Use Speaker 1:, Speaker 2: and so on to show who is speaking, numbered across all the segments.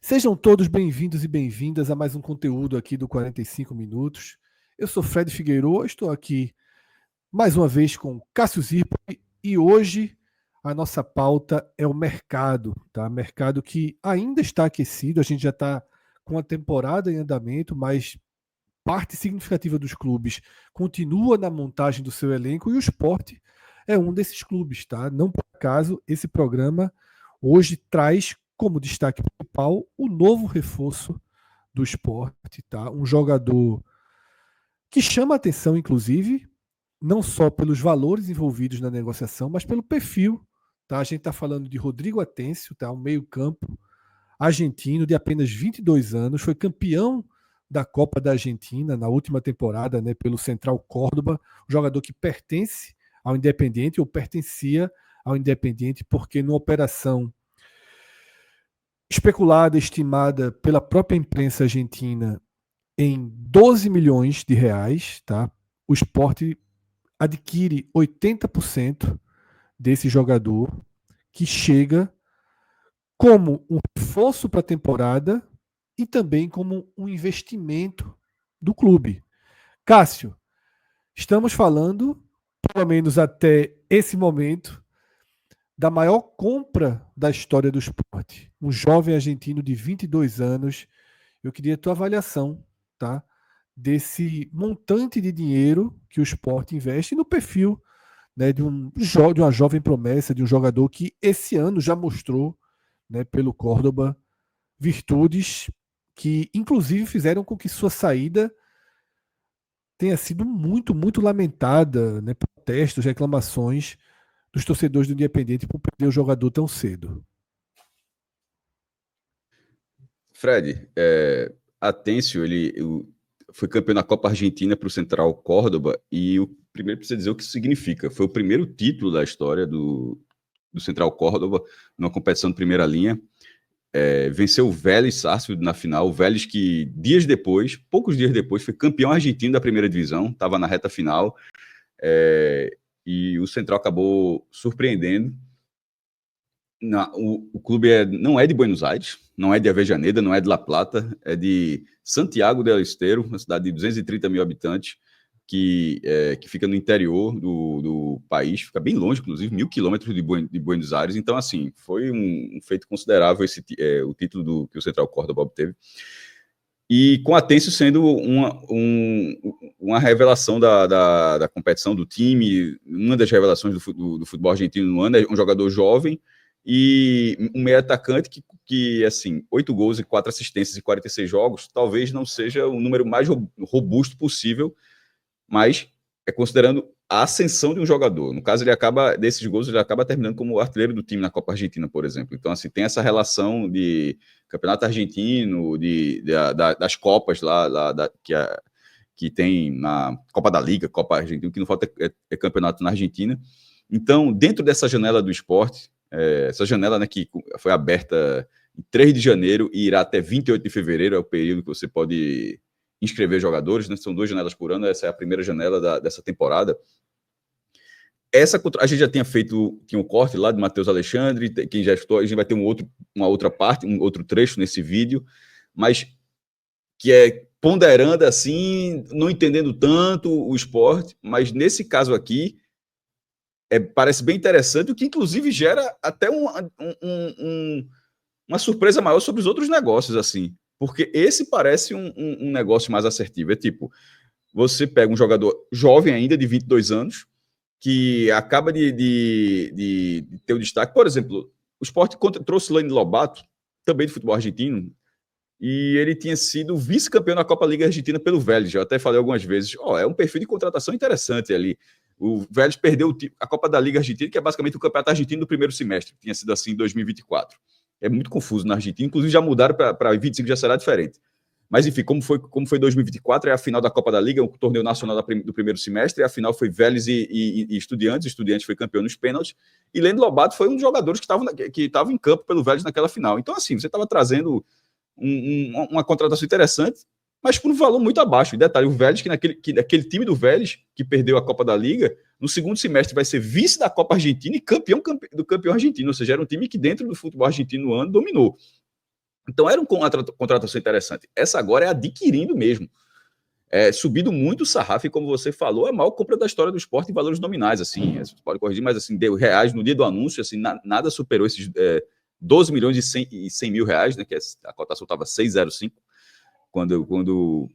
Speaker 1: Sejam todos bem-vindos e bem-vindas a mais um conteúdo aqui do 45 Minutos. Eu sou Fred Figueiredo, estou aqui mais uma vez com Cássio Zirpoli e hoje a nossa pauta é o mercado, tá? Mercado que ainda está aquecido, a gente já está com a temporada em andamento, mas parte significativa dos clubes continua na montagem do seu elenco e o Sport é um desses clubes, tá? Não por acaso esse programa hoje traz como destaque principal o novo reforço do Sport, tá? Um jogador que chama a atenção, inclusive, não só pelos valores envolvidos na negociação, mas pelo perfil, tá? A gente está falando de Rodrigo Atencio, tá? Um meio-campo argentino de apenas 22 anos, foi campeão da Copa da Argentina na última temporada, né, pelo Central Córdoba, um jogador que pertence ao Independiente ou pertencia ao Independiente, porque numa operação especulada, estimada pela própria imprensa argentina em 12 milhões de reais, tá? O Sport adquire 80% desse jogador que chega como um reforço para a temporada e também como um investimento do clube. Cássio, estamos falando, pelo menos até esse momento, da maior compra da história do esporte. Um jovem argentino de 22 anos. Eu queria a tua avaliação, tá? Desse montante de dinheiro que o Sport investe no perfil, né, de uma jovem promessa, de um jogador que esse ano já mostrou, né, pelo Córdoba, virtudes que, inclusive, fizeram com que sua saída tenha sido muito lamentada, né? Protestos, reclamações dos torcedores do Independiente por perder o jogador tão cedo.
Speaker 2: Fred, Atencio, foi campeão da Copa Argentina para o Central Córdoba e o primeiro precisa dizer o que isso significa. Foi o primeiro título da história do Central Córdoba numa competição de primeira linha. Venceu o Vélez Sarsfield na final, o Vélez que poucos dias depois, foi campeão argentino da primeira divisão, estava na reta final, e o Central acabou surpreendendo. O clube não é de Buenos Aires, não é de Avejaneda, não é de La Plata, é de Santiago del Estero, uma cidade de 230 mil habitantes, que fica no interior do país, fica bem longe, inclusive, 1.000 quilômetros de Buenos Aires. Então, assim, foi um feito considerável o título que o Central Córdoba obteve. E com a Atencio sendo uma revelação da competição do time, uma das revelações do futebol argentino no ano, é um jogador jovem e um meio atacante que assim, 8 gols e 4 assistências em 46 jogos, talvez não seja o número mais robusto possível, mas é considerando a ascensão de um jogador. No caso, desses gols, ele acaba terminando como artilheiro do time na Copa Argentina, por exemplo. Então, assim, tem essa relação de campeonato argentino, das Copas que tem na Copa da Liga, Copa Argentina, o que não falta é campeonato na Argentina. Então, dentro dessa janela do esporte, essa janela, né, que foi aberta em 3 de janeiro e irá até 28 de fevereiro, é o período que você pode inscrever jogadores, né? São 2 janelas por ano, essa é a primeira janela dessa temporada. A gente já tinha um corte lá de Matheus Alexandre, quem já escutou, a gente vai ter uma outra parte, um outro trecho nesse vídeo, mas que é ponderando assim, não entendendo tanto o esporte, mas nesse caso aqui, parece bem interessante, o que inclusive gera até uma surpresa maior sobre os outros negócios, assim, porque esse parece um negócio mais assertivo. É tipo, você pega um jogador jovem ainda, de 22 anos, que acaba de ter o destaque. Por exemplo, o Sport trouxe Lane Lobato, também de futebol argentino, e ele tinha sido vice-campeão na Copa Liga Argentina pelo Vélez. Eu até falei algumas vezes, é um perfil de contratação interessante ali. O Vélez perdeu a Copa da Liga Argentina, que é basicamente o campeonato argentino do primeiro semestre, tinha sido assim em 2024. É muito confuso na Argentina, inclusive já mudaram para 25, já será diferente. Mas enfim, como foi 2024, é a final da Copa da Liga, o torneio nacional do primeiro semestre, e a final foi Vélez e Estudiantes. Estudiantes foi campeão nos pênaltis, e Lendo Lobato foi um dos jogadores que estava em campo pelo Vélez naquela final. Então, assim, você estava trazendo uma contratação interessante, mas por um valor muito abaixo. E detalhe, o Vélez, aquele time do Vélez, que perdeu a Copa da Liga, no segundo semestre vai ser vice da Copa Argentina e campeão do campeão argentino, ou seja, era um time que dentro do futebol argentino no ano dominou. Então era uma contratação interessante. Essa agora é adquirindo mesmo. Subido muito o sarrafo, e como você falou, é a maior compra da história do esporte em valores nominais, assim, você pode corrigir, mas assim, deu reais no dia do anúncio, assim, nada superou esses 12 milhões e 100 mil reais, né, que a cotação estava 6,05 quando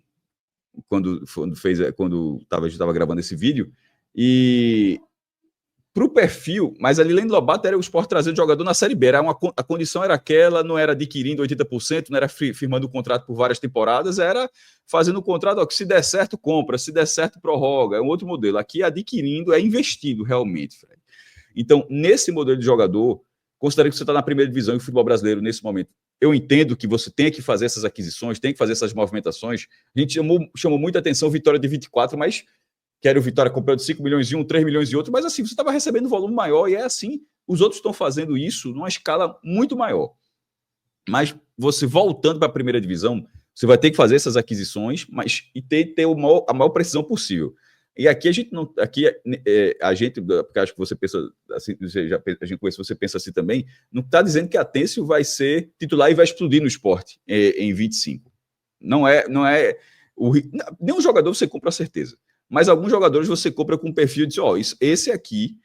Speaker 2: a gente estava gravando esse vídeo, e para o perfil, mas ali Lendo Lobato era o Sport trazendo jogador na Série B, a condição era aquela, não era adquirindo 80%, não era firmando o contrato por várias temporadas, era fazendo o contrato, que se der certo, compra, se der certo, prorroga, é um outro modelo. Aqui adquirindo, é investindo realmente, Fred. Então, nesse modelo de jogador, considere que você está na primeira divisão e o futebol brasileiro nesse momento. Eu entendo que você tem que fazer essas aquisições, tem que fazer essas movimentações. A gente chamou muita atenção Vitória de 24, mas quero o Vitória comprando 5 milhões de um, 3 milhões de outro, mas assim, você estava recebendo um volume maior, e é assim, os outros estão fazendo isso numa escala muito maior. Mas você voltando para a primeira divisão, você vai ter que fazer essas aquisições, mas e ter a maior precisão possível. E aqui a gente não. Aqui a gente, porque acho que você pensa assim, a gente conhece, você pensa assim também, não está dizendo que a Têncio vai ser titular e vai explodir no esporte em 25. Não é. Nenhum jogador você compra a certeza. Mas alguns jogadores você compra com um perfil de esse aqui,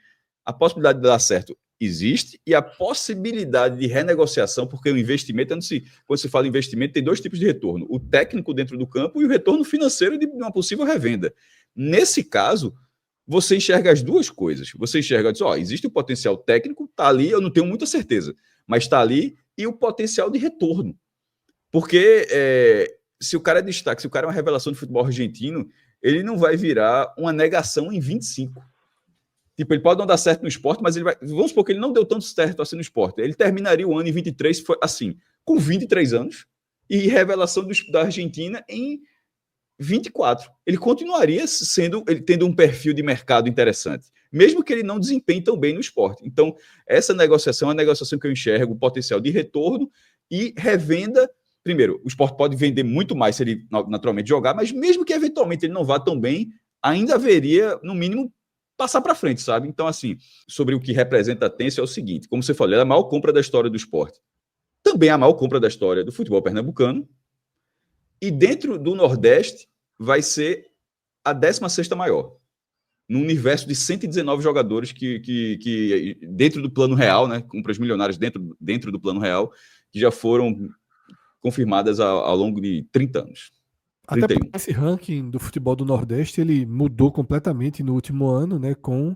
Speaker 2: a possibilidade de dar certo existe, e a possibilidade de renegociação, porque o investimento, quando se fala em investimento, tem dois tipos de retorno: o técnico dentro do campo e o retorno financeiro de uma possível revenda. Nesse caso, você enxerga as duas coisas. Você enxerga, existe o potencial técnico, está ali, eu não tenho muita certeza, mas está ali, e o potencial de retorno. Porque se o cara é destaque, se o cara é uma revelação do futebol argentino, ele não vai virar uma negação em 25. Tipo, ele pode não dar certo no esporte, mas ele vai. Vamos supor que ele não deu tanto certo assim no esporte. Ele terminaria o ano em 23, foi assim, com 23 anos, e revelação da Argentina em 24. Ele continuaria ele tendo um perfil de mercado interessante, mesmo que ele não desempenhe tão bem no esporte. Então, essa negociação é uma negociação que eu enxergo o potencial de retorno e revenda. Primeiro, o esporte pode vender muito mais se ele naturalmente jogar, mas mesmo que eventualmente ele não vá tão bem, ainda haveria, no mínimo, passar para frente, sabe? Então, assim, sobre o que representa a Têncio é o seguinte: como você falou, ela é a maior compra da história do esporte. Também é a maior compra da história do futebol pernambucano. E dentro do Nordeste vai ser a 16ª maior. No universo de 119 jogadores que dentro do plano real, né, compras milionárias dentro do plano real, que já foram confirmadas ao longo de 30 anos.
Speaker 1: Até porque esse ranking do futebol do Nordeste, ele mudou completamente no último ano, né, com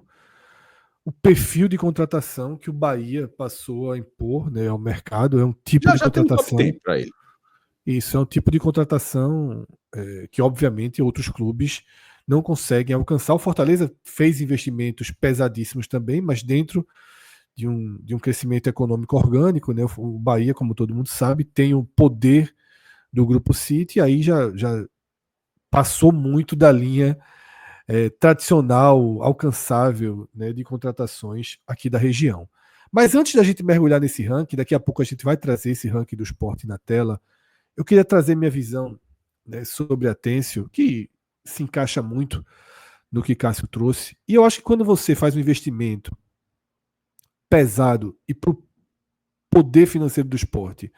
Speaker 1: o perfil de contratação que o Bahia passou a impor, né, ao mercado. É um tipo de contratação.
Speaker 2: Tem um top 10 para ele.
Speaker 1: Isso é um tipo de contratação que, obviamente, outros clubes não conseguem alcançar. O Fortaleza fez investimentos pesadíssimos também, mas dentro de um crescimento econômico orgânico, né? O Bahia, como todo mundo sabe, tem o poder do Grupo City, e aí já passou muito da linha tradicional, alcançável, né, de contratações aqui da região. Mas antes da gente mergulhar nesse ranking, daqui a pouco a gente vai trazer esse ranking do esporte na tela, eu queria trazer minha visão, né, sobre a Têncio, que se encaixa muito no que Cássio trouxe. E eu acho que quando você faz um investimento pesado e para o poder financeiro do esporte,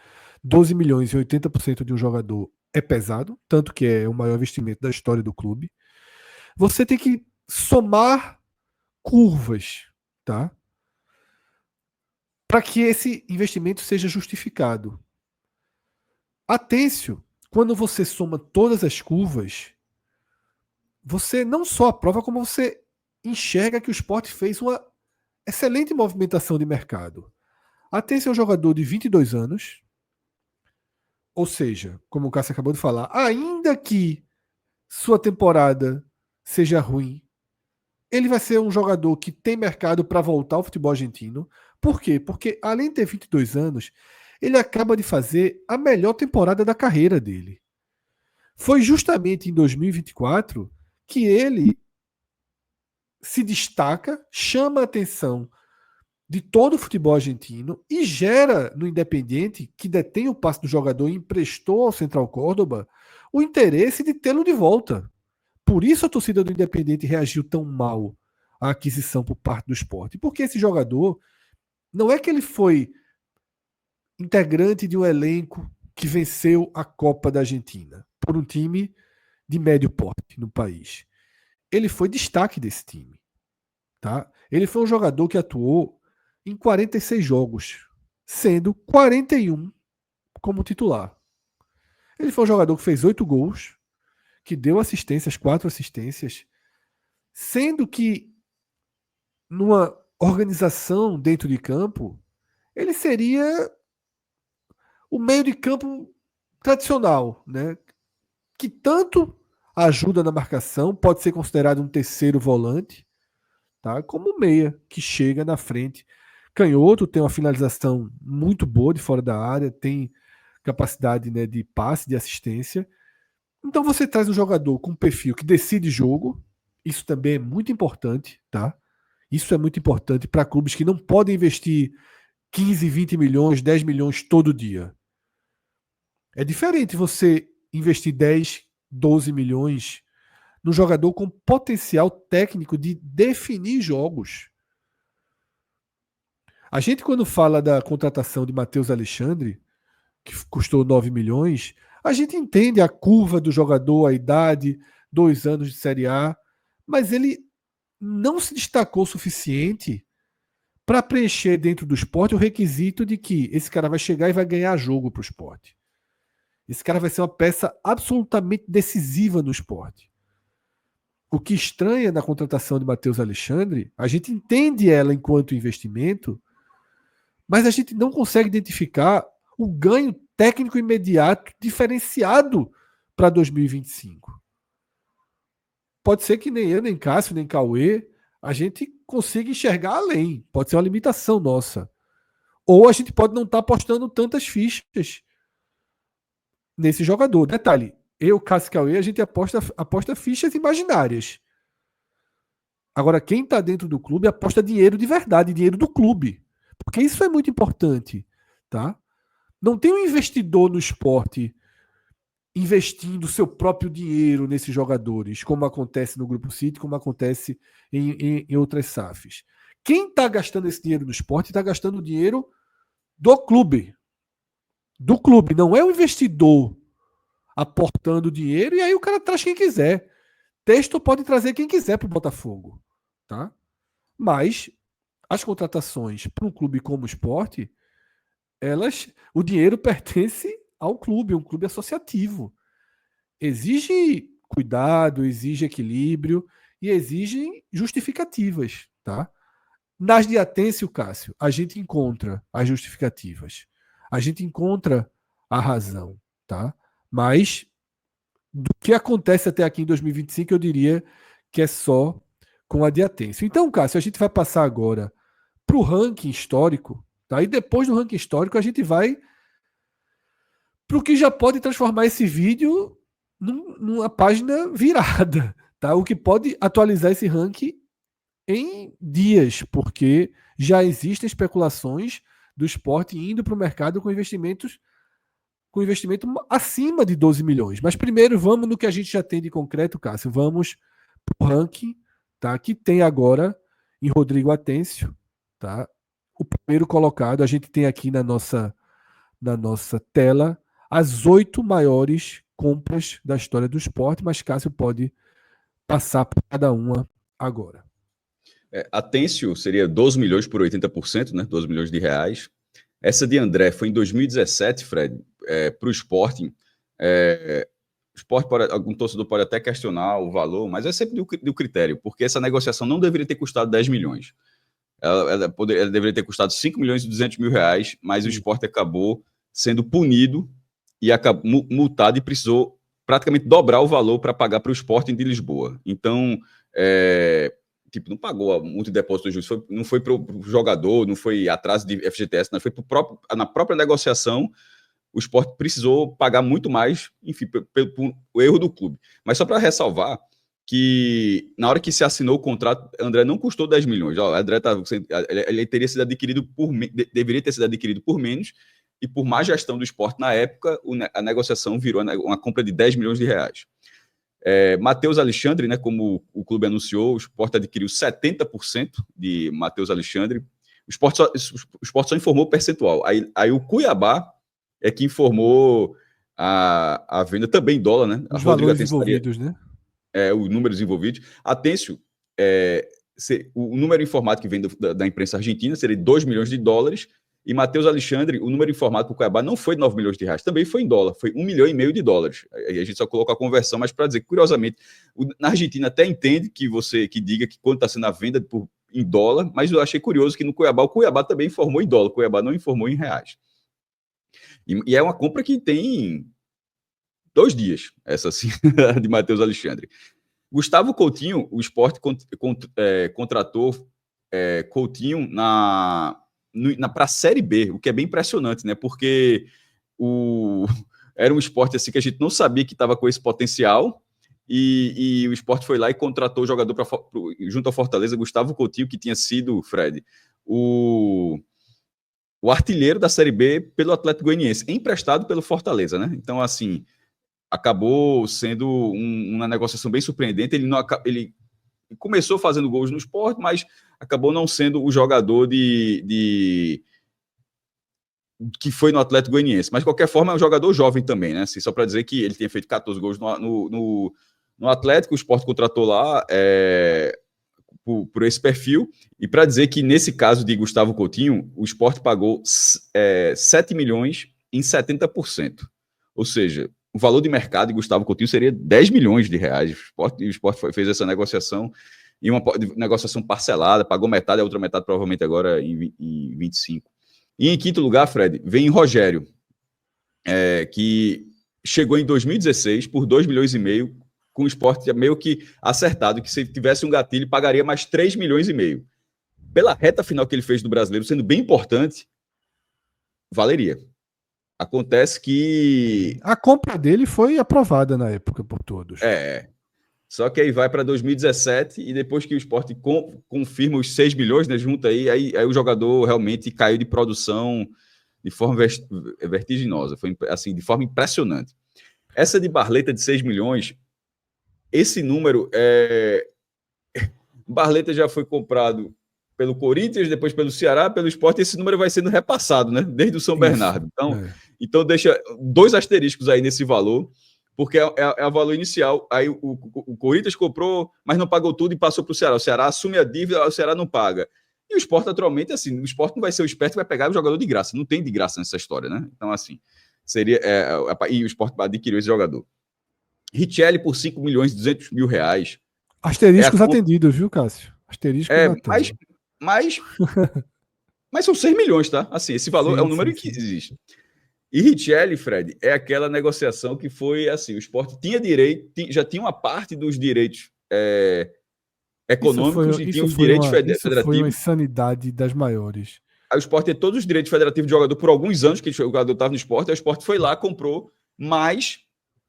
Speaker 1: 12 milhões e 80% de um jogador é pesado, tanto que é o maior investimento da história do clube. Você tem que somar curvas, tá? Para que esse investimento seja justificado. A Têncio, quando você soma todas as curvas, você não só aprova, como você enxerga que o esporte fez uma excelente movimentação de mercado. A Têncio é um jogador de 22 anos, ou seja, como o Cássio acabou de falar, ainda que sua temporada seja ruim, ele vai ser um jogador que tem mercado para voltar ao futebol argentino. Por quê? Porque além de ter 22 anos, ele acaba de fazer a melhor temporada da carreira dele. Foi justamente em 2024 que ele se destaca, chama a atenção de todo o futebol argentino e gera no Independiente, que detém o passe do jogador e emprestou ao Central Córdoba, o interesse de tê-lo de volta. Por isso a torcida do Independiente reagiu tão mal à aquisição por parte do esporte. Porque esse jogador, não é que ele foi integrante de um elenco que venceu a Copa da Argentina por um time de médio porte no país. Ele foi destaque desse time. Tá? Ele foi um jogador que atuou em 46 jogos, sendo 41 como titular. Ele foi um jogador que fez 8 gols, que deu assistências, 4 assistências, sendo que numa organização dentro de campo, ele seria o meio de campo tradicional, né? Que tanto ajuda na marcação, pode ser considerado um terceiro volante, tá? Como meia, que chega na frente. Canhoto tem uma finalização muito boa de fora da área, tem capacidade, né, de passe, de assistência. Então você traz um jogador com um perfil que decide jogo, isso também é muito importante, tá? Isso é muito importante para clubes que não podem investir 15, 20 milhões, 10 milhões todo dia. É diferente você investir 10, 12 milhões num jogador com potencial técnico de definir jogos. A gente, quando fala da contratação de Matheus Alexandre, que custou 9 milhões, a gente entende a curva do jogador, a idade, 2 anos de Série A, mas ele não se destacou o suficiente para preencher dentro do esporte o requisito de que esse cara vai chegar e vai ganhar jogo para o esporte. Esse cara vai ser uma peça absolutamente decisiva no esporte. O que estranha na contratação de Matheus Alexandre, a gente entende ela enquanto investimento, mas a gente não consegue identificar o ganho técnico imediato diferenciado para 2025. Pode ser que nem eu, nem Cássio, nem Cauê, a gente consiga enxergar além. Pode ser uma limitação nossa. Ou a gente pode não estar apostando tantas fichas nesse jogador. Detalhe, eu, Cássio e Cauê, a gente aposta fichas imaginárias. Agora, quem está dentro do clube aposta dinheiro de verdade, dinheiro do clube. Porque isso é muito importante. Tá? Não tem um investidor no esporte investindo seu próprio dinheiro nesses jogadores, como acontece no Grupo City, como acontece em outras SAFs. Quem está gastando esse dinheiro no esporte está gastando o dinheiro do clube. Do clube, não é o investidor aportando dinheiro e aí o cara traz quem quiser. Texto pode trazer quem quiser para o Botafogo. Tá? Mas as contratações para um clube como o Sport, o dinheiro pertence ao clube, um clube associativo. Exige cuidado, exige equilíbrio e exige justificativas, tá? Nas de Atencio, Cássio, a gente encontra as justificativas. A gente encontra a razão, tá? Mas do que acontece até aqui em 2025, eu diria que é só com a de Atencio. Então, Cássio, a gente vai passar agora para o ranking histórico, tá? E depois do ranking histórico, a gente vai para o que já pode transformar esse vídeo numa página virada, tá? O que pode atualizar esse ranking em dias, porque já existem especulações do esporte indo para o mercado com investimento acima de 12 milhões. Mas primeiro vamos no que a gente já tem de concreto, Cássio. Vamos para o ranking, tá? Que tem agora em Rodrigo Atencio, tá? O primeiro colocado, a gente tem aqui na nossa tela as 8 maiores compras da história do esporte, mas Cássio pode passar por cada uma agora.
Speaker 2: Atencio seria 12 milhões por 80%, né? 12 milhões de reais. Essa de André foi em 2017, Fred, para o Sporting. Algum torcedor pode até questionar o valor, mas é sempre do critério, porque essa negociação não deveria ter custado 10 milhões. Ela deveria ter custado 5 milhões e 200 mil reais, mas o Sport acabou sendo punido e multado e precisou praticamente dobrar o valor para pagar para o Sporting de Lisboa. Então, não pagou a multa de depósito justo, não foi para o jogador, não foi atraso de FGTS, não foi na própria negociação. O Sport precisou pagar muito mais, enfim, pelo erro do clube. Mas só para ressalvar que na hora que se assinou o contrato, André não custou 10 milhões. André ele teria sido adquirido deveria ter sido adquirido por menos, e por má gestão do Sport na época, a negociação virou uma compra de 10 milhões de reais. Matheus Alexandre, né, como o clube anunciou, o Sport adquiriu 70% de Matheus Alexandre. O Sport só informou o percentual. Aí o Cuiabá é que informou a venda também em dólar, né?
Speaker 1: Os valores envolvidos, né?
Speaker 2: Os números envolvidos. Atencio, o número informado que vem da imprensa argentina seria $2 milhões, e Matheus Alexandre, o número informado para o Cuiabá não foi de R$9 milhões, também foi em dólar, foi $1,5 milhão. Aí a gente só coloca a conversão, mas para dizer que, curiosamente, na Argentina até entende que você que diga que quando está sendo a venda em dólar, mas eu achei curioso que no Cuiabá, o Cuiabá também informou em dólar, o Cuiabá não informou em reais. E é uma compra que tem 2 dias, essa sim, de Matheus Alexandre. Gustavo Coutinho, o Sport contratou Coutinho para a Série B, o que é bem impressionante, né? Porque era um esporte assim que a gente não sabia que estava com esse potencial, e o Sport foi lá e contratou o jogador junto ao Fortaleza, Gustavo Coutinho, que tinha sido, Fred, o artilheiro da Série B pelo Atlético Goianiense, emprestado pelo Fortaleza, né? Então, assim, acabou sendo uma negociação bem surpreendente. Ele começou fazendo gols no Sport, mas acabou não sendo o jogador que foi no Atlético Goianiense. Mas, de qualquer forma, é um jogador jovem também, né? Assim, só para dizer que ele tinha feito 14 gols no Atlético, o Sport contratou lá por esse perfil, e para dizer que, nesse caso de Gustavo Coutinho, o Sport pagou 7 milhões em 70%. Ou seja, o valor de mercado de Gustavo Coutinho seria R$10 milhões. O Sport fez essa negociação, e uma negociação parcelada, pagou metade, a outra metade provavelmente agora em 25. E em quinto lugar, Fred, vem Rogério, que chegou em 2016 por R$2,5 milhões, com o Sport meio que acertado, que se tivesse um gatilho, pagaria mais R$3,5 milhões. Pela reta final que ele fez do Brasileiro, sendo bem importante, valeria. Acontece que...
Speaker 1: A compra dele foi aprovada na época por todos.
Speaker 2: Só que aí vai para 2017, e depois que o Sport confirma os 6 milhões, né, junto aí o jogador realmente caiu de produção de forma vertiginosa, foi assim, de forma impressionante. Essa de Barleta de 6 milhões, esse número Barleta já foi comprado pelo Corinthians, depois pelo Ceará, pelo Sport, e esse número vai sendo repassado, né? Desde o São Bernardo. Então deixa 2 asteriscos aí nesse valor, porque é o valor inicial. Aí o Corinthians comprou, mas não pagou tudo e passou para o Ceará. O Ceará assume a dívida, o Ceará não paga. E o Sport, naturalmente, assim, o Sport não vai ser o esperto, vai pegar o jogador de graça. Não tem de graça nessa história, né? Então, assim, seria... e o Sport adquiriu esse jogador. Richelli por R$5,2 milhões.
Speaker 1: Asteriscos atendidos, viu, Cássio? Asteriscos atendidos.
Speaker 2: Mas são 6 milhões, tá? Assim, esse valor é um número que existe. E Richelli, Fred, é aquela negociação que foi assim: o Sport tinha direito, já tinha uma parte dos direitos econômicos e tinha os direitos federativos.
Speaker 1: Isso foi uma insanidade das maiores.
Speaker 2: Aí o Sport tem todos os direitos federativos de jogador por alguns anos que o jogador estava no Sport, aí o Sport foi lá, comprou mais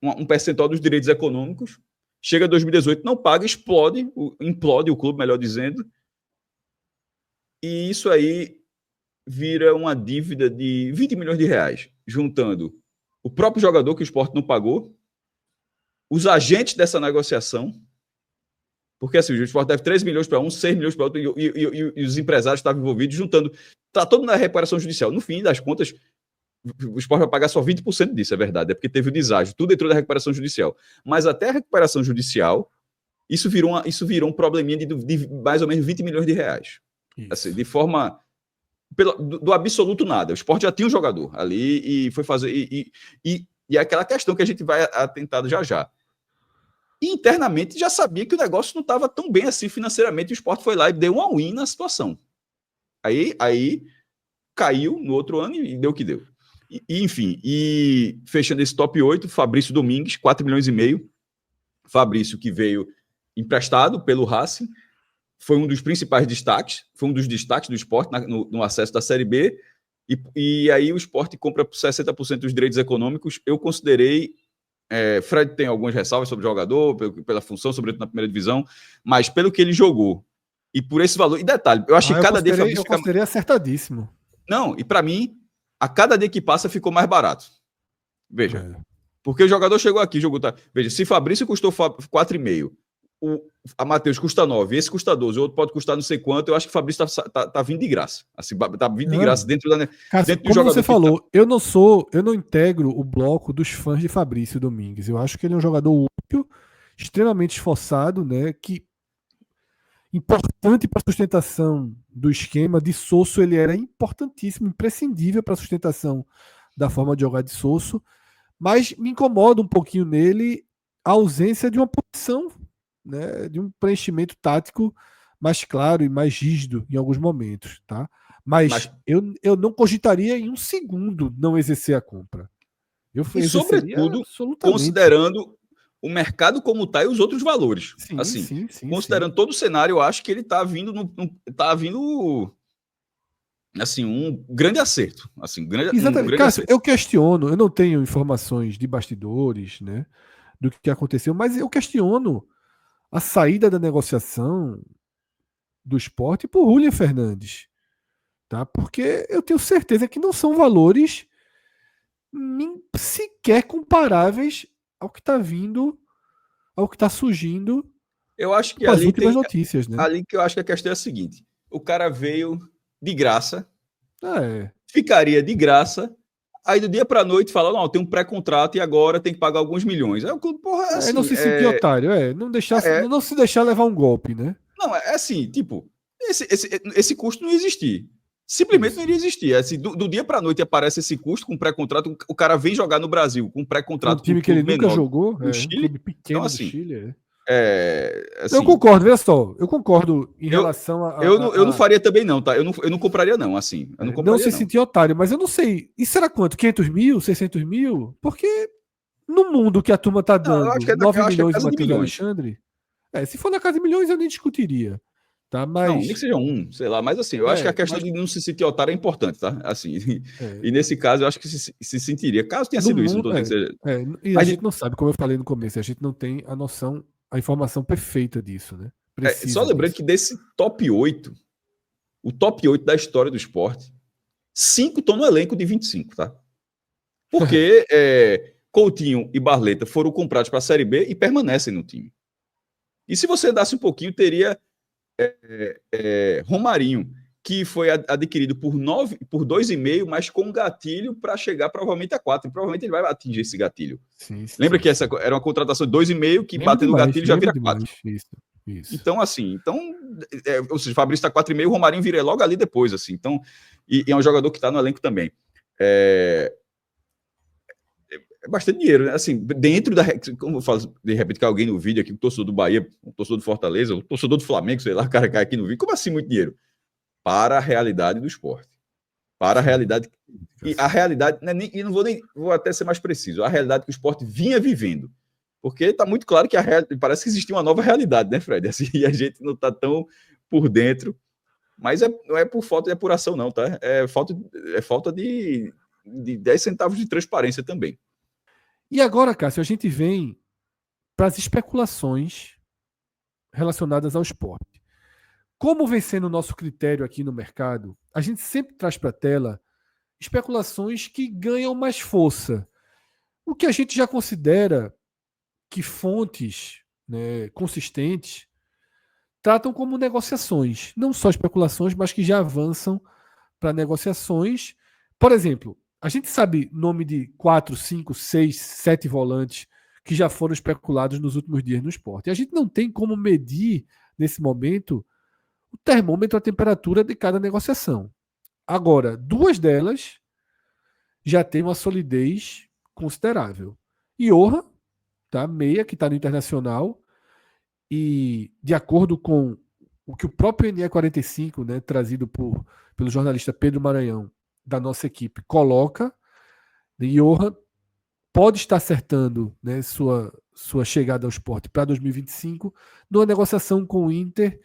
Speaker 2: um percentual dos direitos econômicos, chega 2018, não paga, implode o clube, melhor dizendo, e isso aí vira uma dívida de R$20 milhões, juntando o próprio jogador que o Sport não pagou, os agentes dessa negociação, porque assim, o Sport deve 3 milhões para um, 6 milhões para outro, e os empresários estavam envolvidos, juntando, está todo na recuperação judicial. No fim das contas, o Sport vai pagar só 20% disso, é verdade, é porque teve o deságio, tudo entrou da recuperação judicial. Mas até a recuperação judicial, isso virou um probleminha de mais ou menos R$20 milhões. Assim, de forma... do absoluto nada. O Sport já tinha um jogador ali e foi fazer... E é aquela questão que a gente vai atentado já. E internamente já sabia que o negócio não estava tão bem assim financeiramente, e o Sport foi lá e deu um all-in na situação. Aí caiu no outro ano e deu o que deu. Enfim, fechando esse top 8, Fabrício Domingues, R$4,5 milhões. Fabrício, que veio emprestado pelo Racing, foi um dos principais destaques, foi um dos destaques do Sport no acesso da Série B, e aí o Sport compra por 60% dos direitos econômicos. Eu considerei... Fred tem algumas ressalvas sobre o jogador, pela função, sobretudo na primeira divisão, mas pelo que ele jogou, e por esse valor... E detalhe, eu acho que cada dia...
Speaker 1: Eu considerei acertadíssimo.
Speaker 2: Não, e para mim, a cada dia que passa ficou mais barato. Veja. Porque o jogador chegou aqui, jogou... Veja, se Fabrício custou 4,5, a Matheus custa 9, esse custa 12, o outro pode custar não sei quanto, eu acho que o Fabrício tá vindo de graça. Assim, tá vindo de graça dentro
Speaker 1: Cássio,
Speaker 2: dentro do
Speaker 1: como
Speaker 2: jogador.
Speaker 1: você falou, eu não integro o bloco dos fãs de Fabrício Domingues. Eu acho que ele é um jogador útil, extremamente esforçado, né? Que importante para a sustentação do esquema de Sosso, ele era importantíssimo, imprescindível para a sustentação da forma de jogar de Sosso, mas me incomoda um pouquinho nele a ausência de uma posição, né, de um preenchimento tático mais claro e mais rígido em alguns momentos, tá? Mas eu não cogitaria em um segundo não exercer a compra. Eu
Speaker 2: e
Speaker 1: exerceria
Speaker 2: sobretudo,
Speaker 1: absolutamente.
Speaker 2: considerando o mercado como está e os outros valores.
Speaker 1: Sim,
Speaker 2: assim,
Speaker 1: sim,
Speaker 2: considerando todo o cenário, eu acho que ele está vindo assim, um grande acerto. Assim,
Speaker 1: Exatamente.
Speaker 2: um grande
Speaker 1: Cássio,
Speaker 2: acerto.
Speaker 1: eu questiono, eu não tenho informações de bastidores, né, do que aconteceu, mas eu questiono a saída da negociação do Sport por Julian Fernandes, tá? Porque eu tenho certeza que não são valores nem sequer comparáveis ao que está vindo, ao que está surgindo
Speaker 2: Eu acho que
Speaker 1: com as últimas notícias, né?
Speaker 2: ali que eu acho que a questão é a seguinte: o cara veio de graça,
Speaker 1: É.
Speaker 2: ficaria de graça, aí do dia para a noite fala, não, tem um pré-contrato e agora tem que pagar alguns milhões. É o clube, porra,
Speaker 1: É não
Speaker 2: assim,
Speaker 1: se sentir otário, não se deixar levar um golpe, né?
Speaker 2: não, é assim, tipo, esse custo não ia existir. Simplesmente não
Speaker 1: Isso.
Speaker 2: iria existir. É assim, do dia para a noite aparece esse custo com pré-contrato, o cara vem jogar no Brasil com
Speaker 1: Um
Speaker 2: pré-contrato com um
Speaker 1: time que ele
Speaker 2: clube
Speaker 1: nunca
Speaker 2: menor
Speaker 1: jogou,
Speaker 2: do
Speaker 1: um
Speaker 2: Chile.
Speaker 1: clube
Speaker 2: Então,
Speaker 1: pequeno do
Speaker 2: assim,
Speaker 1: Chile. Eu
Speaker 2: assim,
Speaker 1: concordo, veja só, eu concordo em
Speaker 2: eu,
Speaker 1: relação
Speaker 2: eu não faria também, não, tá? Eu não compraria, não, assim. Eu não
Speaker 1: não
Speaker 2: compraria,
Speaker 1: se
Speaker 2: não.
Speaker 1: sentir otário, mas eu não sei. Isso era quanto? 500 mil? 600 mil? Porque no mundo que a turma tá
Speaker 2: Não,
Speaker 1: dando 9
Speaker 2: eu acho que é
Speaker 1: milhões de
Speaker 2: casa de
Speaker 1: Matheus
Speaker 2: milhões.
Speaker 1: Alexandre, se for na casa de milhões eu nem discutiria, tá?
Speaker 2: Não, nem que
Speaker 1: Mas,
Speaker 2: seja um, sei lá, mas assim, eu acho que a questão
Speaker 1: mas
Speaker 2: de não se sentir otário é importante, tá? Assim,
Speaker 1: é,
Speaker 2: e nesse caso eu acho que se sentiria. Caso tenha
Speaker 1: no
Speaker 2: sido isso, não
Speaker 1: mundo,
Speaker 2: estou dizendo que seja.
Speaker 1: e a
Speaker 2: Mas
Speaker 1: gente não sabe, como eu falei no começo, a gente não tem a noção, a informação perfeita disso, né?
Speaker 2: só
Speaker 1: Precisa
Speaker 2: lembrando
Speaker 1: disso.
Speaker 2: que desse top 8, o top 8 da história do esporte, 5 estão no elenco de 25, tá? Porque Coutinho e Barleta foram comprados para a Série B e permanecem no time. E se você andasse um pouquinho, teria Romarinho, que foi adquirido por 2,5, mas com gatilho para chegar provavelmente a 4. E provavelmente ele vai atingir esse gatilho.
Speaker 1: Sim,
Speaker 2: Lembra que
Speaker 1: sim.
Speaker 2: essa era uma contratação de 2,5 que
Speaker 1: Lembro
Speaker 2: batendo o
Speaker 1: demais,
Speaker 2: gatilho já
Speaker 1: lembro
Speaker 2: vira
Speaker 1: demais.
Speaker 2: 4.
Speaker 1: Isso.
Speaker 2: Então, assim, ou seja, o Fabrício está 4,5, o Romarinho vira logo ali depois, assim. Então, e é um jogador que está no elenco também. É bastante dinheiro, né? Assim, dentro da. Como eu falo, de repente, que alguém no vídeo aqui, um torcedor do Bahia, um torcedor do Fortaleza, um torcedor do Flamengo, sei lá, o cara cai aqui no vídeo. Como assim muito dinheiro? Para a realidade do esporte. Para a realidade. E a realidade, e não vou nem. Vou até ser mais preciso. A realidade que o esporte vinha vivendo. Porque está muito claro que parece que existia uma nova realidade, né, Fred? Assim, e a gente não está tão por dentro. Mas não é por falta de apuração, não, tá? É falta de 10 centavos de transparência também.
Speaker 1: E agora, Cássio, a gente vem para as especulações relacionadas ao esporte. Como vem sendo o nosso critério aqui no mercado, a gente sempre traz para a tela especulações que ganham mais força. O que a gente já considera que fontes, né, consistentes tratam como negociações. Não só especulações, mas que já avançam para negociações. Por exemplo, a gente sabe nome de 4, 5, 6, 7 volantes que já foram especulados nos últimos dias no esporte. E a gente não tem como medir, nesse momento, o termômetro, a temperatura de cada negociação. Agora, duas delas já têm uma solidez considerável. Iorra, tá? Meia, que está no Internacional, e de acordo com o que o próprio NE45, né, trazido pelo jornalista Pedro Maranhão, da nossa equipe, coloca, Johan pode estar acertando, né, sua chegada ao esporte para 2025, numa negociação com o Inter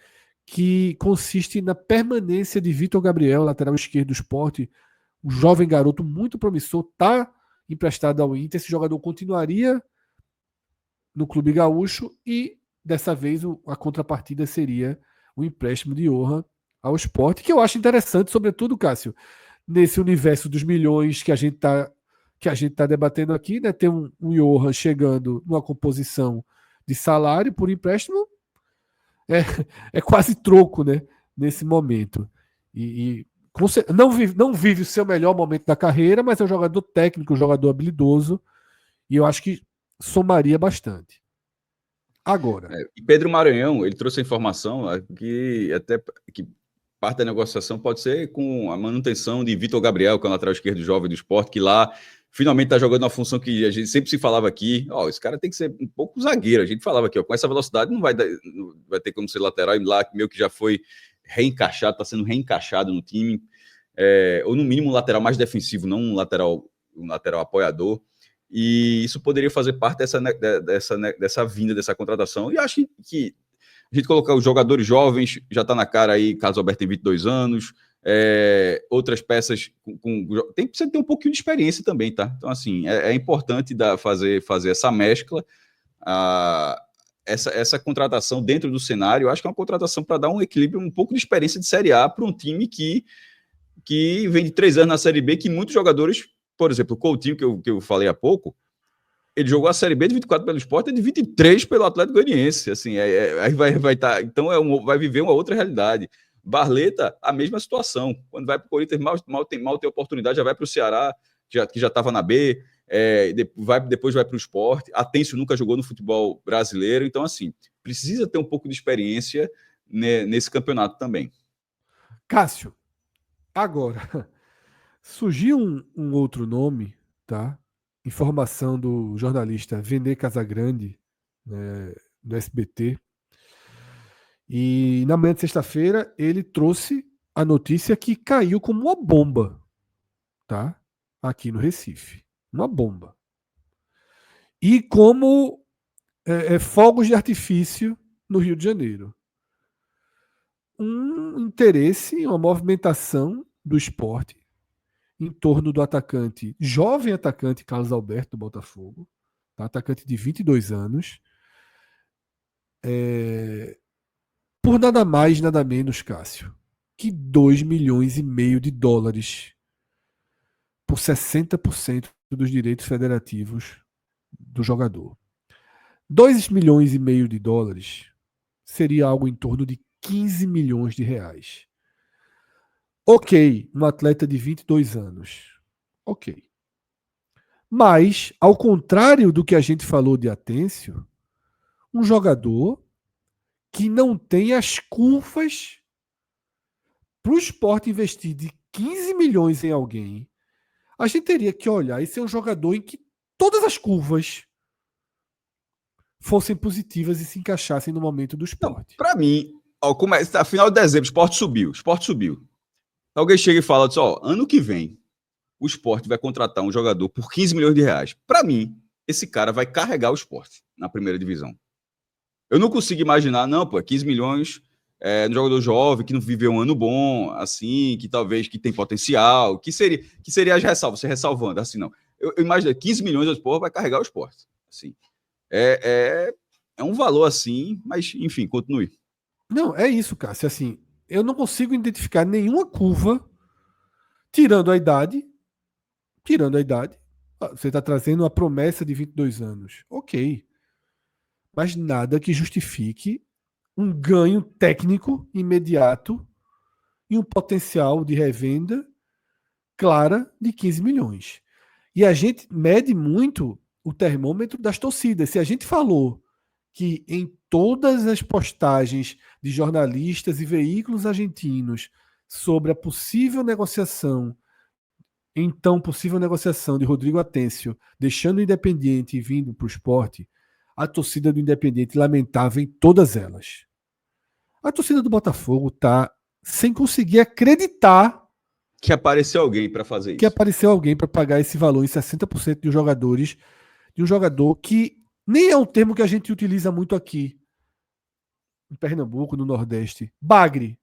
Speaker 1: que consiste na permanência de Vitor Gabriel, lateral esquerdo do esporte, um jovem garoto muito promissor, está emprestado ao Inter. Esse jogador continuaria no Clube Gaúcho e dessa vez a contrapartida seria o empréstimo de Johan ao esporte, que eu acho interessante, sobretudo, Cássio, nesse universo dos milhões que a gente está debatendo aqui, né? Ter um Johan chegando numa composição de salário por empréstimo é quase troco, né? Nesse momento. Não vive o seu melhor momento da carreira, mas é um jogador técnico, um jogador habilidoso, e eu acho que somaria bastante. Agora.
Speaker 2: E Pedro Maranhão, ele trouxe a informação que até que parte da negociação pode ser com a manutenção de Vitor Gabriel, que é o lateral esquerdo jovem do Sport, que lá finalmente está jogando uma função que a gente sempre se falava aqui. Esse cara tem que ser um pouco zagueiro. A gente falava aqui, com essa velocidade não vai ter como ser lateral, e lá meio que já foi reencaixado, está sendo reencaixado no time, ou no mínimo um lateral mais defensivo, não um lateral apoiador. E isso poderia fazer parte dessa vinda, dessa contratação. E acho que a gente colocar os jogadores jovens, já está na cara aí, Carlos Alberto tem 22 anos, outras peças precisa ter um pouquinho de experiência também, tá? Então, assim, é importante fazer essa mescla, essa contratação dentro do cenário. Eu acho que é uma contratação para dar um equilíbrio, um pouco de experiência de Série A para um time que vem de 3 anos na Série B, que muitos jogadores, por exemplo, o Coutinho, que eu falei há pouco, ele jogou a Série B de 24 pelo Sport e de 23 pelo Atlético Goianiense. Assim, aí vai tá, então vai viver uma outra realidade. Barleta, a mesma situação. Quando vai para o Corinthians, mal tem oportunidade, já vai para o Ceará, que já estava na B, depois vai para o Sport. Atencio nunca jogou no futebol brasileiro. Então, assim, precisa ter um pouco de experiência nesse campeonato também.
Speaker 1: Cássio, agora, surgiu um outro nome, tá? Informação do jornalista Vene Casagrande, né, do SBT. E na manhã de sexta-feira ele trouxe a notícia que caiu como uma bomba, tá? Aqui no Recife. Uma bomba. E como fogos de artifício no Rio de Janeiro. Um interesse, uma movimentação do esporte em torno do jovem atacante Carlos Alberto do Botafogo, tá? Atacante de 22 anos, por nada mais, nada menos, Cássio, que 2,5 milhões por 60% dos direitos federativos do jogador. 2,5 milhões seria algo em torno de 15 milhões de reais. Ok, um atleta de 22 anos. Ok. Mas, ao contrário do que a gente falou de Atencio, um jogador que não tem as curvas para o Sport investir de 15 milhões em alguém, a gente teria que olhar e ser um jogador em que todas as curvas fossem positivas e se encaixassem no momento do Sport.
Speaker 2: Para mim, a final de dezembro, o Sport subiu. Alguém chega e fala, ano que vem, o Sport vai contratar um jogador por 15 milhões de reais. Para mim, esse cara vai carregar o Sport na primeira divisão. Eu não consigo imaginar, 15 milhões um jogador jovem, que não viveu um ano bom, assim, que talvez que tem potencial, que seria as ressalvas, você ressalvando, assim, não. Eu imagino, 15 milhões do Sport vai carregar o Sport. Assim. É um valor assim, mas, enfim, continue.
Speaker 1: Não, é isso, Cássio. Assim, eu não consigo identificar nenhuma curva, tirando a idade. Você está trazendo uma promessa de 22 anos. Ok. Mas nada que justifique um ganho técnico imediato e um potencial de revenda clara de 15 milhões. E a gente mede muito o termômetro das torcidas. Se a gente falou que em todas as postagens de jornalistas e veículos argentinos sobre a possível negociação de Rodrigo Atencio, deixando o Independiente e vindo para o Sport, a torcida do Independiente lamentava em todas elas. A torcida do Botafogo está sem conseguir acreditar
Speaker 2: que apareceu alguém para fazer isso.
Speaker 1: Que apareceu alguém para pagar esse valor em 60% de jogadores, de um jogador que nem é um termo que a gente utiliza muito aqui em Pernambuco, no Nordeste. Bagre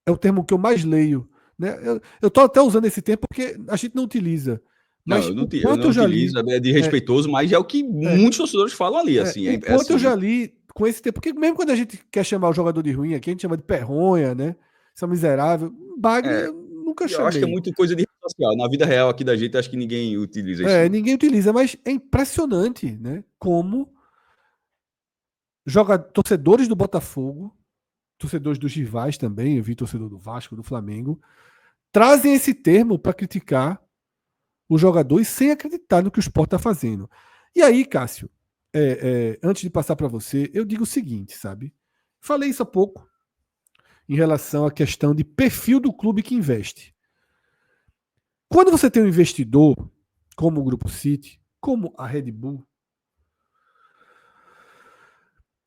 Speaker 1: é o termo que eu mais leio. Né? Eu estou até usando esse termo porque a gente não utiliza. Mas
Speaker 2: eu não utilizo, é de respeitoso, mas é o que muitos torcedores falam ali. Assim,
Speaker 1: enquanto eu já li com esse termo, porque mesmo quando a gente quer chamar o jogador de ruim aqui, a gente chama de perronha, né? Isso é miserável. Bagre eu nunca chamei.
Speaker 2: Eu acho que é muito coisa de rede social. Na vida real aqui da gente, acho que ninguém utiliza isso.
Speaker 1: Ninguém utiliza, mas é impressionante, né? Como torcedores do Botafogo torcedores dos rivais também, eu vi torcedor do Vasco, do Flamengo, trazem esse termo para criticar o jogador e sem acreditar no que o Sport está fazendo. E aí, Cássio, antes de passar para você, eu digo o seguinte, sabe? Falei isso há pouco em relação à questão de perfil do clube que investe. Quando você tem um investidor, como o Grupo City, como a Red Bull,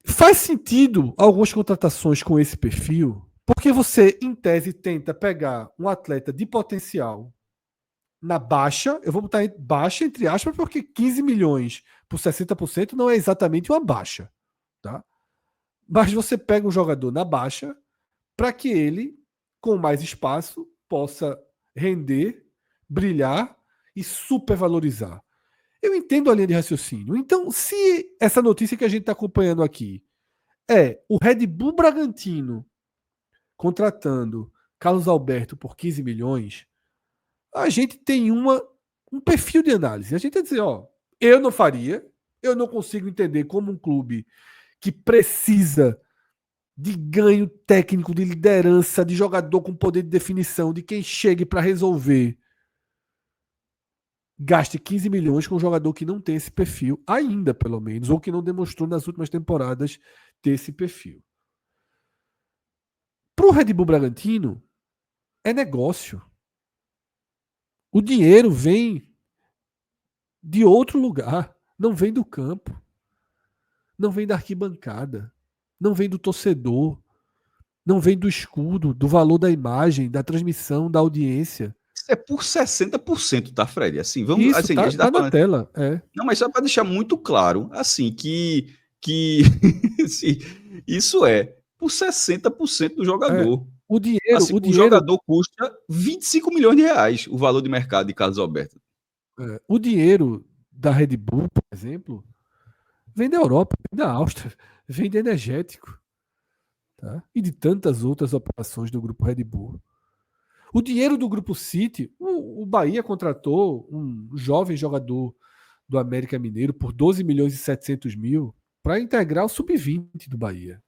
Speaker 1: faz sentido algumas contratações com esse perfil, porque você, em tese, tenta pegar um atleta de potencial na baixa, eu vou botar baixa entre aspas, porque 15 milhões por 60% não é exatamente uma baixa, tá? Mas você pega um jogador na baixa para que ele, com mais espaço, possa render, brilhar e supervalorizar. Eu entendo a linha de raciocínio. Então, se essa notícia que a gente está acompanhando aqui é o Red Bull Bragantino contratando Carlos Alberto por 15 milhões, a gente tem um perfil de análise. A gente vai dizer, ó, eu não faria, eu não consigo entender como um clube que precisa de ganho técnico, de liderança, de jogador com poder de definição, de quem chegue para resolver, gaste 15 milhões com um jogador que não tem esse perfil, ainda pelo menos, ou que não demonstrou nas últimas temporadas ter esse perfil. Para o Red Bull Bragantino, é negócio. O dinheiro vem de outro lugar, não vem do campo, não vem da arquibancada, não vem do torcedor, não vem do escudo, do valor da imagem, da transmissão, da audiência.
Speaker 2: Isso é por 60%, tá, Fred? Assim, vamos,
Speaker 1: Isso
Speaker 2: assim, a gente tá
Speaker 1: tá na
Speaker 2: falando.
Speaker 1: tela. É.
Speaker 2: Não, mas só para deixar muito claro, assim, que assim, isso é por 60% do
Speaker 1: É.
Speaker 2: jogador.
Speaker 1: O dinheiro,
Speaker 2: Assim, o jogador custa 25 milhões de reais, o valor de mercado de Carlos Alberto.
Speaker 1: o dinheiro da Red Bull, por exemplo, vem da Europa, vem da Áustria, vem de energético, tá? E de tantas outras operações do grupo Red Bull. O dinheiro do grupo City, o Bahia contratou um jovem jogador do América Mineiro por 12 milhões e 700 mil para integrar o sub-20 do Bahia.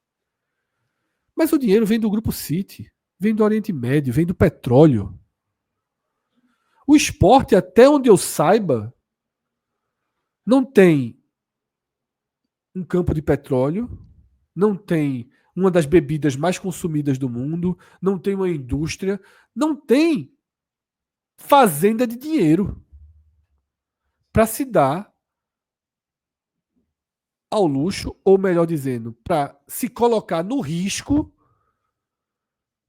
Speaker 1: Mas o dinheiro vem do grupo City, vem do Oriente Médio, vem do petróleo. O esporte, até onde eu saiba, não tem um campo de petróleo, não tem uma das bebidas mais consumidas do mundo, não tem uma indústria, não tem fazenda de dinheiro para se dar ao luxo, ou melhor dizendo, para se colocar no risco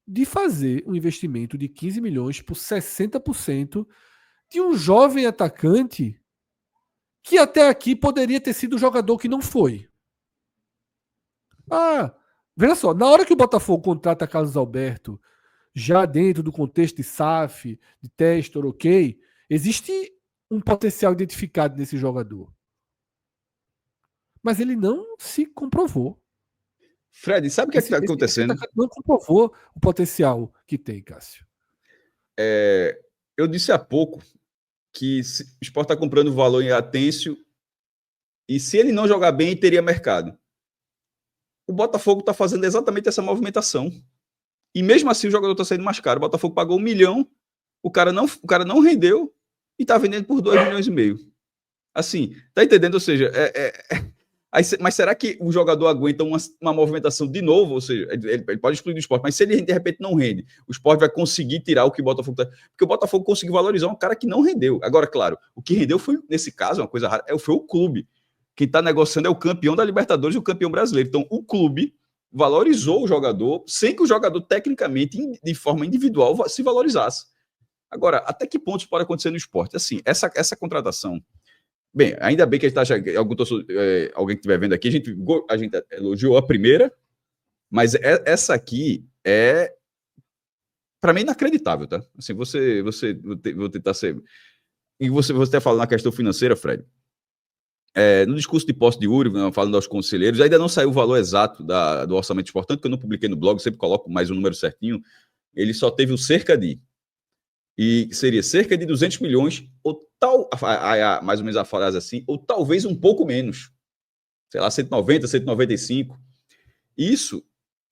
Speaker 1: de fazer um investimento de 15 milhões por 60% de um jovem atacante que até aqui poderia ter sido o jogador que não foi. Ah, veja só, na hora que o Botafogo contrata Carlos Alberto, já dentro do contexto de SAF, de Testor, ok, existe um potencial identificado nesse jogador. Mas ele não se comprovou.
Speaker 2: Fred, sabe o que é que está acontecendo?
Speaker 1: Esse não comprovou o potencial que tem, Cássio.
Speaker 2: Eu disse há pouco que o Sport está comprando valor em Atêncio e se ele não jogar bem, teria mercado. O Botafogo está fazendo exatamente essa movimentação. E mesmo assim o jogador está saindo mais caro. O Botafogo pagou 1 milhão, o cara não rendeu e está vendendo por 2 milhões e meio. Assim, tá entendendo? Ou seja, mas será que o jogador aguenta uma movimentação de novo? Ou seja, ele pode excluir do esporte, mas se ele de repente não rende, o esporte vai conseguir tirar o que o Botafogo tá. Porque o Botafogo conseguiu valorizar um cara que não rendeu. Agora, claro, o que rendeu foi, nesse caso, uma coisa rara, foi o clube. Quem está negociando é o campeão da Libertadores e o campeão brasileiro. Então, o clube valorizou o jogador sem que o jogador, tecnicamente, de forma individual, se valorizasse. Agora, até que ponto isso pode acontecer no esporte? Assim, essa contratação. Bem, ainda bem que a gente tá, alguém que estiver vendo aqui, a gente elogiou a primeira, mas essa aqui é, para mim, inacreditável, tá? Assim, vou tentar ser. E você está falando na questão financeira, Fred. No discurso de posse de Uri, falando aos conselheiros, ainda não saiu o valor exato do orçamento importante, que eu não publiquei no blog, sempre coloco mais um número certinho. Ele só teve o cerca de. E seria cerca de 200 milhões, ou mais ou menos a frase assim, ou talvez um pouco menos. Sei lá, 190, 195. Isso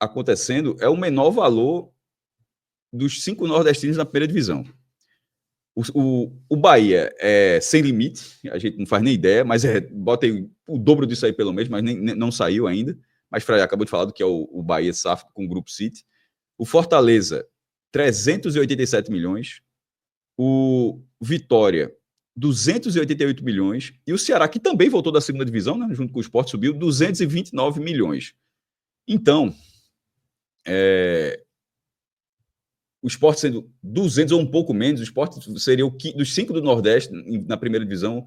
Speaker 2: acontecendo é o menor valor dos 5 nordestinos na primeira divisão. O Bahia é sem limite, a gente não faz nem ideia, mas bota aí o dobro disso aí pelo menos, mas nem não saiu ainda. Mas Fred acabou de falar do que é o Bahia SAF com o Grupo City. O Fortaleza, 387 milhões. O Vitória, 288 milhões. E o Ceará, que também voltou da segunda divisão, né, junto com o Sport, subiu 229 milhões. Então, o Sport sendo 200 ou um pouco menos, o Sport seria dos 5 do Nordeste, na primeira divisão,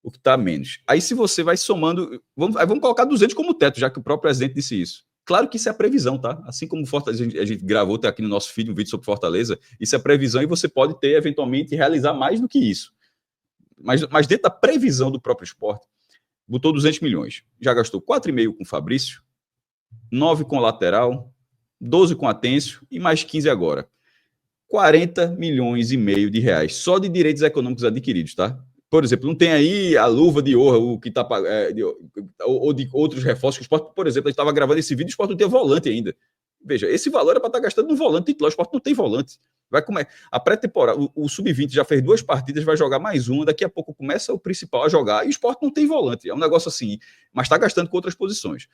Speaker 2: o que está menos. Aí se você vai somando, vamos colocar 200 como teto, já que o próprio presidente disse isso. Claro que isso é a previsão, tá? Assim como Fortaleza, a gente gravou tá aqui no nosso feed um vídeo sobre Fortaleza, isso é previsão e você pode ter, eventualmente, realizar mais do que isso. Mas dentro da previsão do próprio Sport, botou 200 milhões. Já gastou 4,5 com o Fabrício, 9 com o lateral, 12 com o Atêncio e mais 15 agora. 40 milhões e meio de reais só de direitos econômicos adquiridos, tá? Por exemplo, não tem aí a luva de honra, o que tá, ou de outros reforços. O Sport, por exemplo, a gente estava gravando esse vídeo, o Sport não tem volante ainda. Veja, esse valor é para estar gastando no volante titular. O Sport não tem volante. Vai a pré-temporada, o Sub-20 já fez 2 partidas, vai jogar mais uma, daqui a pouco começa o principal a jogar, e o Sport não tem volante. É um negócio assim, mas está gastando com outras posições.